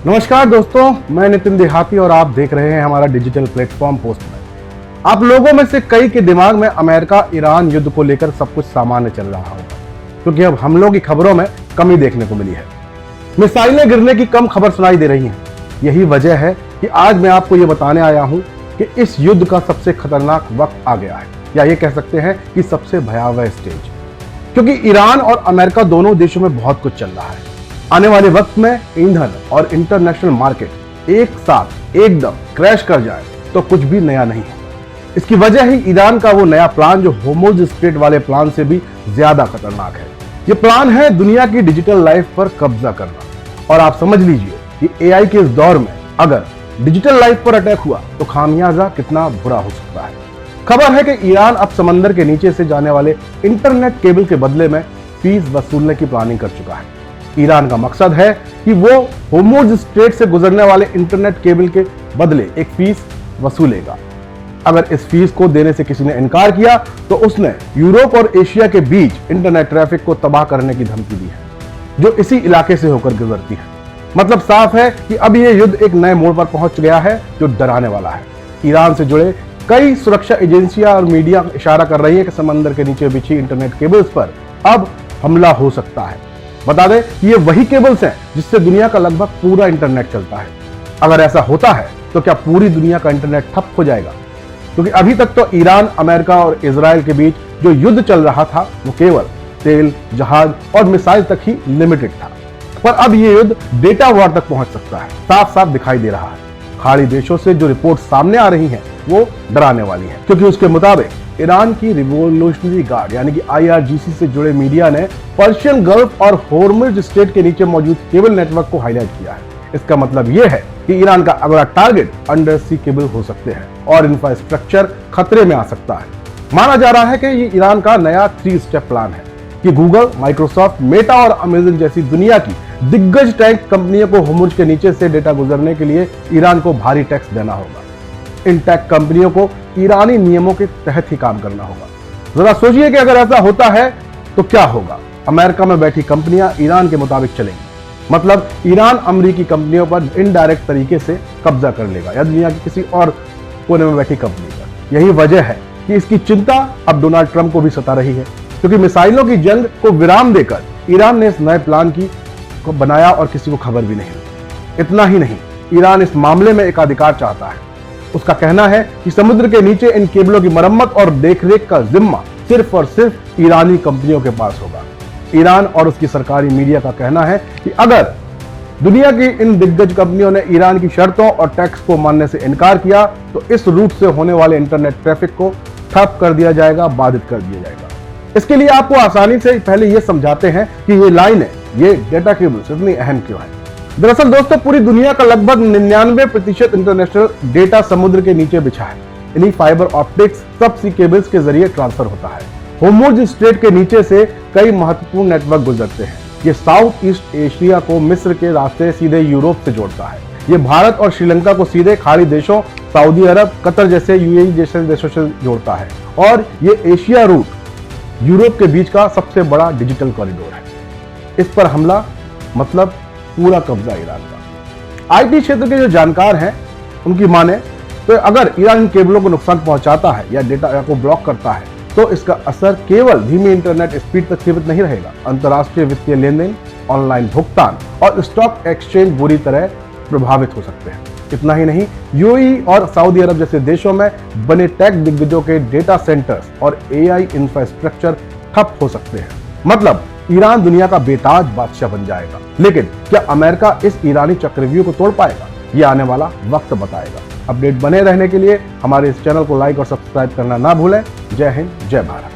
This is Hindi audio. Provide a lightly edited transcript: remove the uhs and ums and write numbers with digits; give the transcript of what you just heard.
नमस्कार दोस्तों, मैं नितिन देहाती और आप देख रहे हैं हमारा डिजिटल प्लेटफॉर्म पोस्टमैन। आप लोगों में से कई के दिमाग में अमेरिका ईरान युद्ध को लेकर सब कुछ सामान्य चल रहा होगा, क्योंकि अब हमलों की खबरों में कमी देखने को मिली है। मिसाइलें गिरने की कम खबर सुनाई दे रही हैं। यही वजह है कि आज मैं आपको ये बताने आया हूं कि इस युद्ध का सबसे खतरनाक वक्त आ गया है, या ये कह सकते हैं कि सबसे भयावह स्टेज, क्योंकि ईरान और अमेरिका दोनों देशों में बहुत कुछ चल रहा है। आने वाले वक्त में ईंधन और इंटरनेशनल मार्केट एक साथ एकदम क्रैश कर जाए तो कुछ भी नया नहीं है। इसकी वजह ही ईरान का वो नया प्लान जो होर्मुज़ स्ट्रेट वाले प्लान से भी ज्यादा खतरनाक है। ये प्लान है दुनिया की डिजिटल लाइफ पर कब्जा करना। और आप समझ लीजिए कि एआई के इस दौर में अगर डिजिटल लाइफ पर अटैक हुआ तो खामियाजा कितना बुरा हो सकता है। खबर है कि ईरान अब समंदर के नीचे से जाने वाले इंटरनेट केबल के बदले में फीस वसूलने की प्लानिंग कर चुका है। ईरान का मकसद है कि वो होर्मुज़ स्ट्रेट से गुजरने वाले इंटरनेट केबल के बदले एक फीस वसूलेगा। अगर इस फीस को देने से किसी ने इनकार किया तो उसने यूरोप और एशिया के बीच इंटरनेट ट्रैफिक को तबाह करने की धमकी दी है, जो इसी इलाके से होकर गुजरती है। मतलब साफ है कि अब यह युद्ध एक नए मोड़ पर पहुंच गया है जो डराने वाला है। ईरान से जुड़े कई सुरक्षा एजेंसियां और मीडिया इशारा कर रही है कि समंदर के नीचे बिछी इंटरनेट केबल्स पर अब हमला हो सकता है। बता दें कि ये वही केबल्स हैं जिससे दुनिया का लगभग पूरा इंटरनेट चलता है। अगर ऐसा होता है तो क्या पूरी दुनिया का इंटरनेट ठप हो जाएगा? क्योंकि अभी तक तो ईरान, अमेरिका और इजराइल के बीच जो युद्ध चल रहा था वो केवल तेल, जहाज और मिसाइल तक ही लिमिटेड था, पर अब ये युद्ध डेटा वॉर तक पहुंच सकता है। साफ साफ दिखाई दे रहा है। खाड़ी देशों से जो रिपोर्ट सामने आ रही हैं वो डराने वाली है, क्योंकि उसके मुताबिक ईरान की रिवोल्यूशनरी गार्ड यानी कि IRGC से जुड़े मीडिया ने पर्शियन गल्फ और होर्मुज़ स्ट्रेट के नीचे मौजूद केबल नेटवर्क को हाईलाइट किया है। इसका मतलब यह है कि ईरान का अगला टारगेट अंडर सी केबल हो सकते हैं और इंफ्रास्ट्रक्चर खतरे में आ सकता है। माना जा रहा है कि ये ईरान का नया 3 स्टेप प्लान है कि गूगल, माइक्रोसॉफ्ट, मेटा और अमेजन जैसी दुनिया की दिग्गज टेक कंपनियों को होर्मुज़ के नीचे से डेटा गुजरने के लिए ईरान को भारी टैक्स देना होगा। इन टेक कंपनियों को ईरानी नियमों के तहत ही काम करना होगा। जरा सोचिए कि अगर ऐसा होता है तो क्या होगा। अमेरिका में बैठी कंपनियां ईरान के मुताबिक चलेंगी, मतलब ईरान अमेरिकी कंपनियों पर इनडायरेक्ट तरीके से कब्जा कर लेगा या दुनिया की किसी और कोने में बैठी कंपनी पर। यही वजह है कि इसकी चिंता अब डोनाल्ड ट्रंप को भी सता रही है, क्योंकि मिसाइलों की जंग को विराम देकर ईरान ने इस नए प्लान को बनाया और किसी को खबर भी नहीं। इतना ही नहीं, ईरान इस मामले में एक अधिकार चाहता है। उसका कहना है कि समुद्र के नीचे इन केबलों की मरम्मत और देखरेख का जिम्मा सिर्फ और सिर्फ ईरानी कंपनियों के पास होगा। ईरान और उसकी सरकारी मीडिया का कहना है कि अगर दुनिया की इन दिग्गज कंपनियों ने ईरान की शर्तों और टैक्स को मानने से इनकार किया तो इस रूट से होने वाले इंटरनेट ट्रैफिक को ठप कर दिया जाएगा, बाधित कर दिया जाएगा। इसके लिए आपको आसानी से पहले ये समझाते हैं कि ये लाइनें, ये डेटा केबल्स इतनी अहम क्यों है। दरअसल दोस्तों, पूरी दुनिया का लगभग 99% इंटरनेशनल डेटा समुद्र के नीचे बिछा है। इन्हीं फाइबर ऑप्टिक्स सब सी केबल्स के जरिए ट्रांसफर होता है। होर्मुज़ स्ट्रेट के नीचे से कई महत्वपूर्ण नेटवर्क गुजरते हैं। ये साउथ ईस्ट एशिया को मिस्र के रास्ते सीधे यूरोप से जोड़ता है। ये भारत और श्रीलंका को सीधे खाड़ी देशों, सऊदी अरब, कतर जैसे UAE जैसे देशों से जोड़ता है। और ये एशिया रूट यूरोप के बीच का सबसे बड़ा डिजिटल कॉरिडोर है। इस पर हमला मतलब पूरा कब्जा ईरान का। IT क्षेत्र के जो जानकार हैं उनकी माने तो अगर ईरान इन केबलों को नुकसान पहुंचाता है या डेटा को ब्लॉक करता है तो इसका असर केवल धीमी इंटरनेट स्पीड तक सीमित नहीं रहेगा। अंतर्राष्ट्रीय वित्तीय लेन देन, ऑनलाइन भुगतान और स्टॉक एक्सचेंज बुरी तरह प्रभावित हो सकते हैं। इतना ही नहीं, UAE और सऊदी अरब जैसे देशों में बने टेक दिग्गजों के डेटा सेंटर्स और AI इंफ्रास्ट्रक्चर ठप हो सकते हैं। मतलब ईरान दुनिया का बेताज बादशाह बन जाएगा। लेकिन क्या अमेरिका इस ईरानी चक्रव्यूह को तोड़ पाएगा? ये आने वाला वक्त बताएगा। अपडेट बने रहने के लिए हमारे इस चैनल को लाइक और सब्सक्राइब करना ना भूलें। जय हिंद, जय भारत।